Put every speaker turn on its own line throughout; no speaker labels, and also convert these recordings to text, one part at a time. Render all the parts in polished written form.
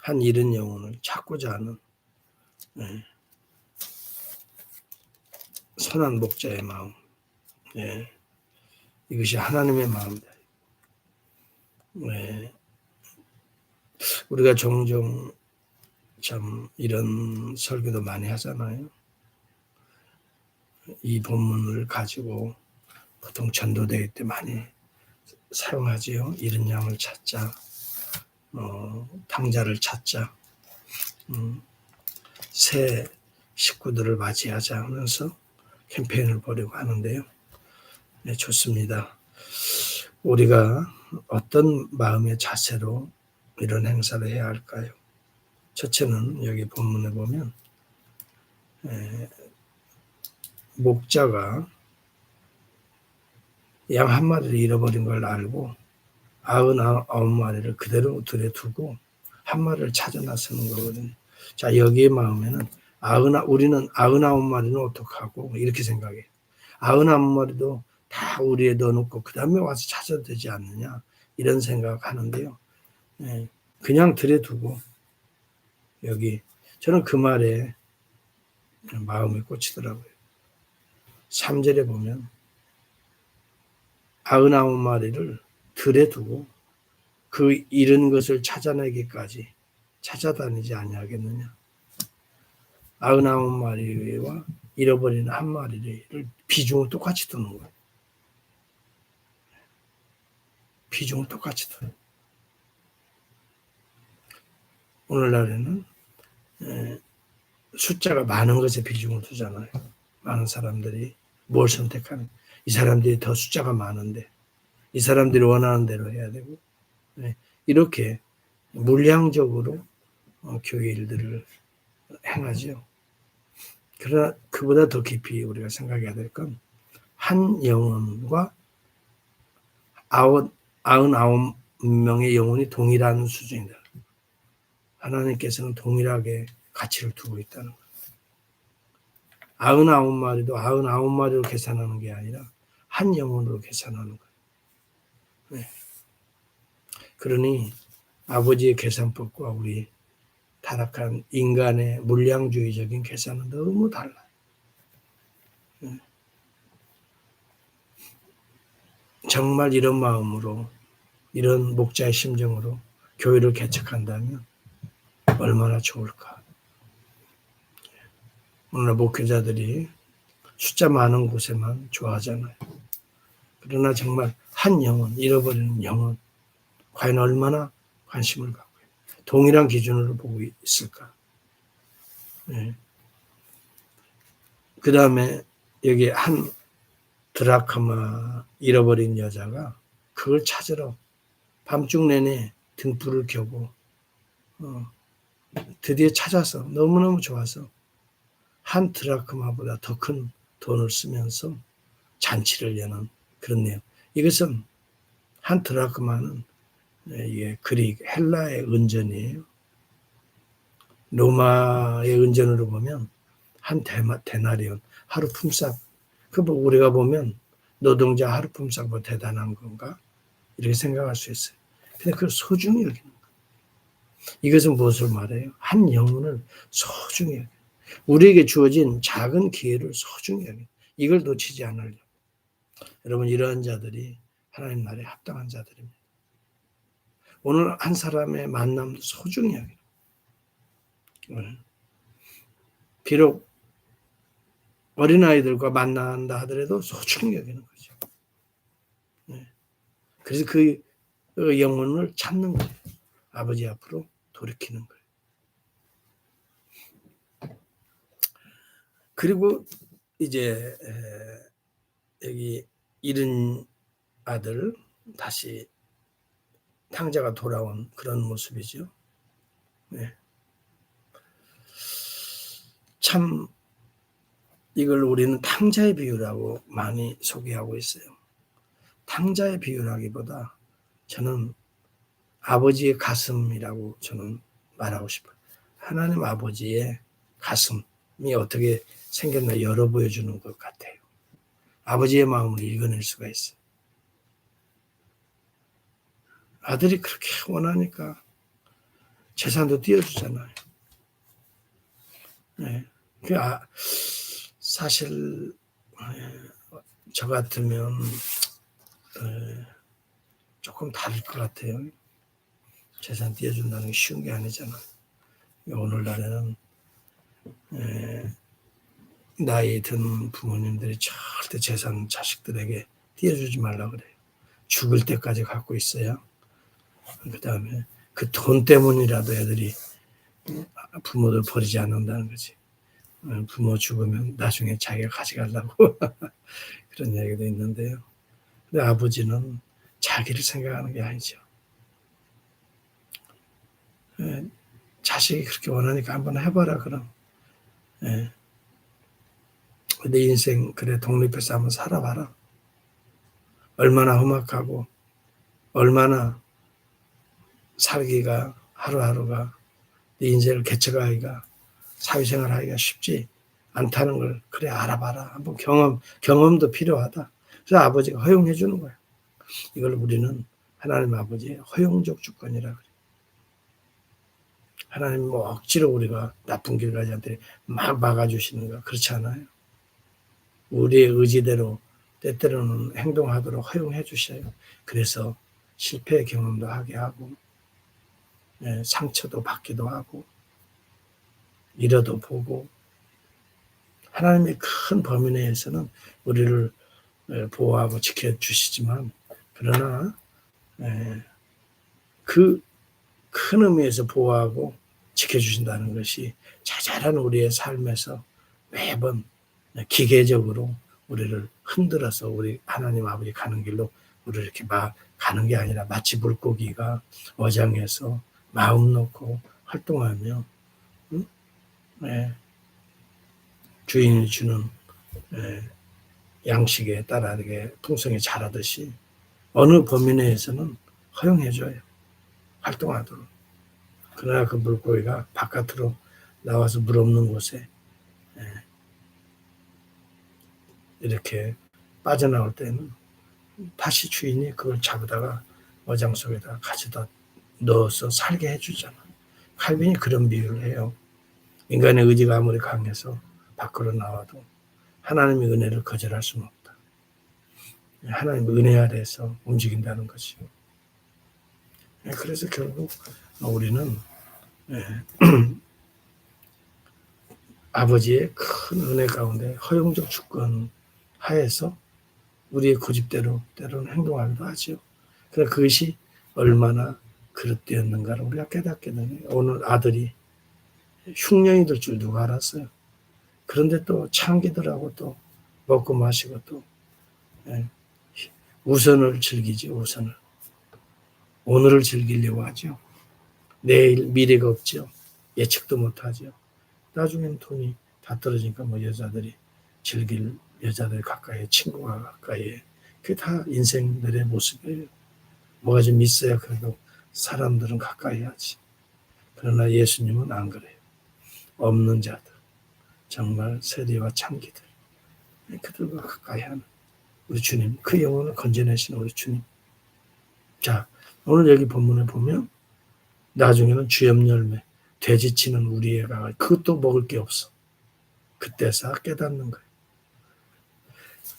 한 잃은 영혼을 찾고자 하는 선한 목자의 마음. 이것이 하나님의 마음이다. 우리가 종종 참 이런 설교도 많이 하잖아요. 이 본문을 가지고 보통 전도대회 때 많이 사용하지요. 잃은 양을 찾자, 탕자를 찾자, 새 식구들을 맞이하자 하면서 캠페인을 벌이고 하는데요. 네, 좋습니다. 우리가 어떤 마음의 자세로 이런 행사를 해야 할까요? 첫째는 여기 본문에 보면 목자가 양 한 마리를 잃어버린 걸 알고 99마리를 그대로 들에 두고 한 마리를 찾아 나서는 거거든요. 자, 여기의 마음에는 우리는 99마리는 어떡하고 이렇게 생각해요. 99마리도 다 우리에 넣어놓고 그 다음에 와서 찾아도 되지 않느냐 이런 생각하는데요. 그냥 들에 두고 여기 저는 그 말에 마음이 꽂히더라고요. 3절에 보면 99마리를 들에 두고 그 잃은 것을 찾아내기까지 찾아다니지 아니하겠느냐. 99마리와 잃어버린 한 마리를 비중을 똑같이 두는 거예요. 비중을 똑같이 두는 거예요. 오늘날에는 숫자가 많은 것에 비중을 두잖아요. 많은 사람들이 뭘 선택하는, 이 사람들이 더 숫자가 많은데 이 사람들이 원하는 대로 해야 되고 이렇게 물량적으로 교회 일들을 행하죠. 그러나 그보다 더 깊이 우리가 생각해야 될 건 한 영혼과 99명의 영혼이 동일한 수준이다. 하나님께서는 동일하게 가치를 두고 있다는 거예요. 99마리도 99마리로 계산하는 게 아니라 한 영혼으로 계산하는 거예요. 그러니 아버지의 계산법과 우리 타락한 인간의 물량주의적인 계산은 너무 달라요. 정말 이런 마음으로, 이런 목자의 심정으로 교회를 개척한다면 얼마나 좋을까. 오늘 목회자들이 숫자 많은 곳에만 좋아하잖아요. 그러나 정말 한 영혼, 잃어버리는 영혼, 과연 얼마나 관심을 갖고 동일한 기준으로 보고 있을까. 그 다음에 여기 한 드라크마 잃어버린 여자가 그걸 찾으러 밤중 내내 등불을 켜고 드디어 찾아서 너무너무 좋아서 한 드라크마보다 더 큰 돈을 쓰면서 잔치를 여는 그런 내용. 이것은 한 드라크마는 그릭 헬라의 은전이에요. 로마의 은전으로 보면 한 데나리온 하루 품삯. 그 우리가 보면 노동자 하루 품삯보다 대단한 건가? 이렇게 생각할 수 있어요. 근데 그걸 소중히 여기는 거예요. 이것은 무엇을 말해요? 한 영혼을 소중히 여기는 거예요. 우리에게 주어진 작은 기회를 소중히 여기는 거예요. 이걸 놓치지 않으려고. 여러분 이러한 자들이 하나님 나라에 합당한 자들입니다. 오늘 한 사람의 만남도 소중히 여기는 거예요. 비록 어린아이들과 만난다 하더라도 소중히 여기는 거죠. 그래서 그 영혼을 찾는 거예요. 아버지 앞으로 돌이키는 거예요. 그리고 이제 여기 잃은 아들 다시 탕자가 돌아온 그런 모습이죠. 참 이걸 우리는 탕자의 비유라고 많이 소개하고 있어요. 탕자의 비유라기보다 저는 아버지의 가슴이라고 저는 말하고 싶어요. 하나님 아버지의 가슴이 어떻게 생겼나 열어 보여주는 것 같아요. 아버지의 마음을 읽어낼 수가 있어요. 아들이 그렇게 원하니까 재산도 띄워주잖아요. 네. 사실 저 같으면 조금 다를 것 같아요. 재산 띄워준다는 게 쉬운 게 아니잖아. 오늘날에는 나이 든 부모님들이 절대 재산 자식들에게 띄워주지 말라 그래요. 죽을 때까지 갖고 있어야 그 다음에 그 돈 때문이라도 애들이 부모들 버리지 않는다는 거지. 부모 죽으면 나중에 자기가 가져가려고 그런 얘기도 있는데요. 근데 아버지는 자기를 생각하는 게 아니죠. 자식이 그렇게 원하니까 한번 해봐라 그럼. 내 인생 그래 독립해서 한번 살아봐라. 얼마나 험악하고 얼마나 살기가 하루하루가 네 인생을 개척하기가 사회생활 하기가 쉽지 않다는 걸 그래 알아봐라. 한번 경험도 필요하다. 그래서 아버지가 허용해 주는 거야. 이걸 우리는 하나님 아버지의 허용적 주권이라 그래. 하나님 뭐 억지로 우리가 나쁜 길 가지 않도록 막 막아주시는 거 그렇지 않아요. 우리의 의지대로 때때로는 행동하도록 허용해 주셔요. 그래서 실패의 경험도 하게 하고 상처도 받기도 하고 잃어도 보고 하나님의 큰 범위 내에서는 우리를 보호하고 지켜주시지만 그러나 그 큰 의미에서 보호하고 지켜주신다는 것이 자잘한 우리의 삶에서 매번 기계적으로 우리를 흔들어서 우리 하나님 아버지 가는 길로 우리를 이렇게 막 가는 게 아니라 마치 물고기가 어장에서 마음 놓고 활동하며 주인이 주는 양식에 따라 이렇게 풍성히 자라듯이 어느 범위 내에서는 허용해줘요. 활동하도록. 그러나 그 물고기가 바깥으로 나와서 물 없는 곳에 이렇게 빠져나올 때는 다시 주인이 그걸 잡아다가 어장 속에다 가져다 넣어서 살게 해주잖아. 칼빈이 그런 비유를 해요. 인간의 의지가 아무리 강해서 밖으로 나와도 하나님의 은혜를 거절할 수는 없다. 하나님의 은혜 아래에서 움직인다는 것이요. 그래서 결국 우리는 아버지의 큰 은혜 가운데 허용적 주권 하에서 우리의 고집대로 때로는 행동하기도 하죠. 그래서 그것이 얼마나 그릇되었는가를 우리가 깨닫게 되네요. 오늘 아들이 흉년이 될 줄 누가 알았어요. 그런데 또 창기들하고 또 먹고 마시고 또 우선을 즐기죠. 우선을. 오늘을 즐기려고 하죠. 내일 미래가 없죠. 예측도 못하죠. 나중엔 돈이 다 떨어지니까 뭐 여자들이 즐길 여자들 가까이에 친구가 가까이에 그게 다 인생들의 모습이에요. 뭐가 좀 있어야 그래도 사람들은 가까이 하지. 그러나 예수님은 안 그래요. 없는 자들, 정말 세리와 창기들, 그들과 가까이 하는 우리 주님, 그 영혼을 건져내시는 우리 주님. 자, 오늘 여기 본문에 보면 나중에는 주염 열매, 돼지치는 우리 애가 그것도 먹을 게 없어. 그때서 깨닫는 거예요.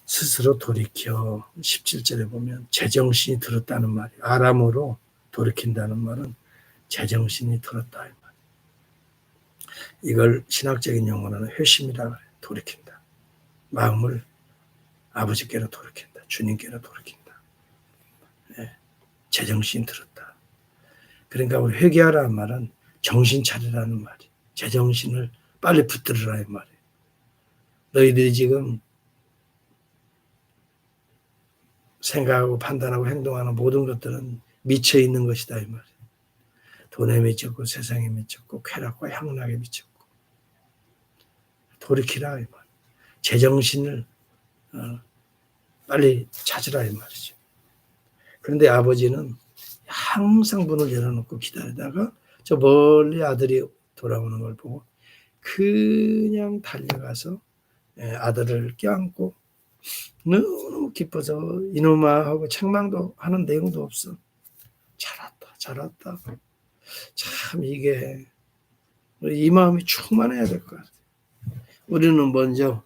스스로 돌이켜 17절에 보면 제정신이 들었다는 말이 아람어로 돌이킨다는 말은 제정신이 들었다. 이 말. 이걸 신학적인 용어로는 회심이라고 해요. 돌이킨다. 마음을 아버지께로 돌이킨다. 주님께로 돌이킨다. 제정신이 들었다. 그러니까 우리 회개하라는 말은 정신 차리라는 말이 제정신을 빨리 붙들으라는 말이에요. 너희들이 지금 생각하고 판단하고 행동하는 모든 것들은 미쳐 있는 것이다 이 말이에요. 돈에 미쳤고 세상에 미쳤고 쾌락과 향락에 미쳤고 돌이키라 이 말. 제정신을 빨리 찾으라 이 말이죠. 그런데 아버지는 항상 문을 열어놓고 기다리다가 저 멀리 아들이 돌아오는 걸 보고 그냥 달려가서 아들을 껴안고 너무 기뻐서 이놈아 하고 책망도 하는 내용도 없어. 잘 왔다 잘 왔다. 참 이게 이 마음이 충만해야 될 것 같아요. 우리는 먼저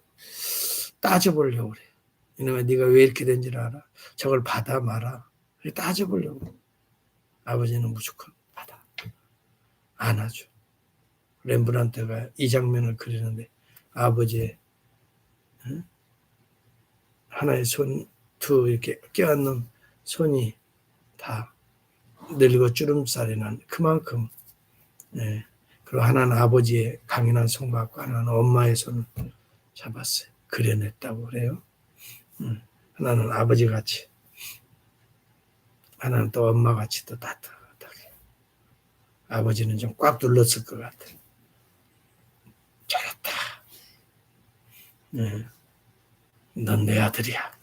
따져보려고 그래요. 이놈아 네가 왜 이렇게 된 줄 알아? 저걸 받아 마라. 따져보려고. 아버지는 무조건 받아. 안아줘. 렘브란트가 이 장면을 그리는데 아버지의 하나의 두 이렇게 껴안는 손이 다 늙어 주름살이 난 그만큼 그리고 하나는 아버지의 강인한 손 같고 하나는 엄마의 손을 잡았어요. 그려냈다고 그래요. 하나는 아버지 같이 하나는 또 엄마 같이 또 따뜻하게. 아버지는 좀 꽉 눌렀을 것 같아요. 잘했다. 넌 내 아들이야.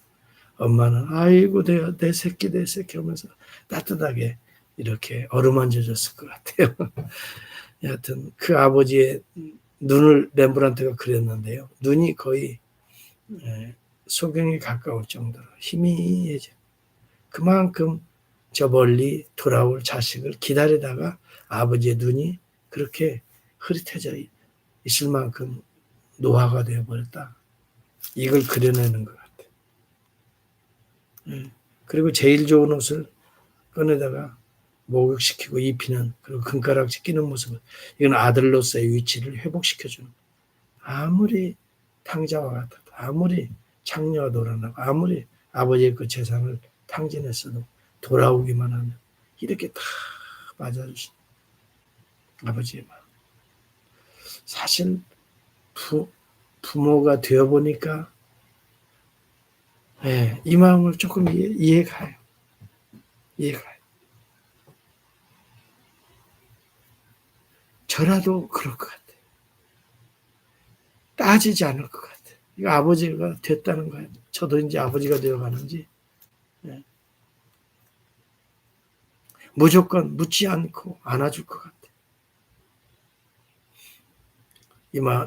엄마는 아이고 내 새끼 하면서 따뜻하게 이렇게 어루만져줬을 것 같아요. 여하튼 그 아버지의 눈을 렘브란트가 그렸는데요. 눈이 거의 소경에 가까울 정도로 희미해져. 그만큼 저 멀리 돌아올 자식을 기다리다가 아버지의 눈이 그렇게 흐릿해져 있을 만큼 노화가 되어버렸다. 이걸 그려내는 것 같아요. 그리고 제일 좋은 옷을 꺼내다가 목욕시키고 입히는 그리고 금가락지 끼는 모습은 이건 아들로서의 위치를 회복시켜주는 아무리 탕자와 같아도 아무리 창녀가 돌아나고 아무리 아버지의 그 재산을 탕진했어도 돌아오기만 하면 이렇게 다 맞아주신 아버지의 마음. 사실 부모가 되어보니까 이 마음을 조금 이해가요. 저라도 그럴 것 같아요. 따지지 않을 것 같아요. 이거 아버지가 됐다는 거예요. 저도 이제 아버지가 되어가는지 무조건 묻지 않고 안아줄 것 같아요.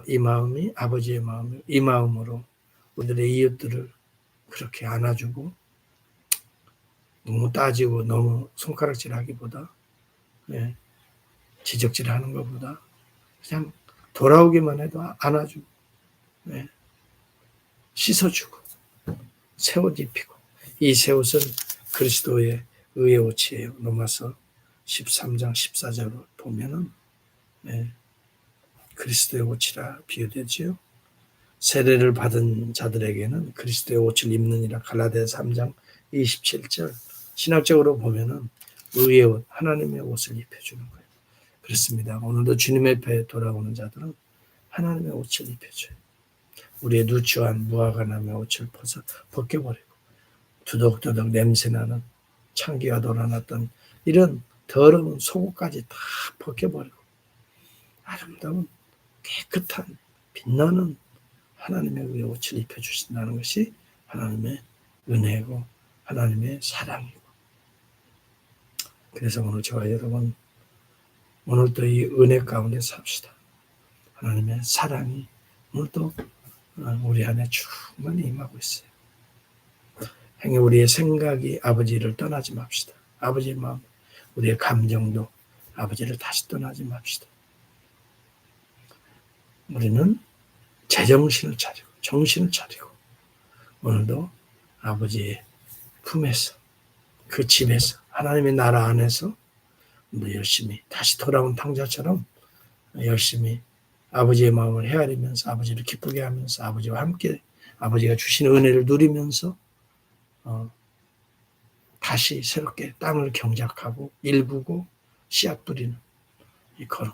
이 마음이 아버지의 마음이에요. 이 마음으로 우리들의 이웃들을 그렇게 안아주고 너무 따지고 너무 손가락질하기보다 지적질하는 것보다 그냥 돌아오기만 해도 안아주고 씻어주고 새 옷 입히고 이 새 옷은 그리스도의 의의 옷이에요. 로마서 13장 14절로 보면은 그리스도의 옷이라 비유되지요. 세례를 받은 자들에게는 그리스도의 옷을 입느니라 갈라디아 3장 27절. 신학적으로 보면은 의의 옷, 하나님의 옷을 입혀주는 거예요. 그렇습니다. 오늘도 주님의 배에 돌아오는 자들은 하나님의 옷을 입혀줘요. 우리의 누추한 무화과나무의 옷을 벗겨버리고 두덕두덕 냄새나는 창기가 돌아났던 이런 더러운 속옷까지 다 벗겨버리고 아름다운 깨끗한 빛나는 하나님의 의의 옷을 입혀주신다는 것이 하나님의 은혜고 하나님의 사랑이고 그래서 오늘 저와 여러분 오늘도 이 은혜 가운데 삽시다. 하나님의 사랑이 오늘도 우리 안에 충만히 임하고 있어요. 행여 우리의 생각이 아버지를 떠나지 맙시다. 아버지의 마음, 우리의 감정도 아버지를 다시 떠나지 맙시다. 우리는 제정신을 차리고 정신을 차리고 오늘도 아버지의 품에서 그 집에서 하나님의 나라 안에서 우리 열심히 다시 돌아온 탕자처럼 열심히 아버지의 마음을 헤아리면서 아버지를 기쁘게 하면서 아버지와 함께 아버지가 주신 은혜를 누리면서 다시 새롭게 땅을 경작하고 일구고 씨앗 뿌리는 이 걸음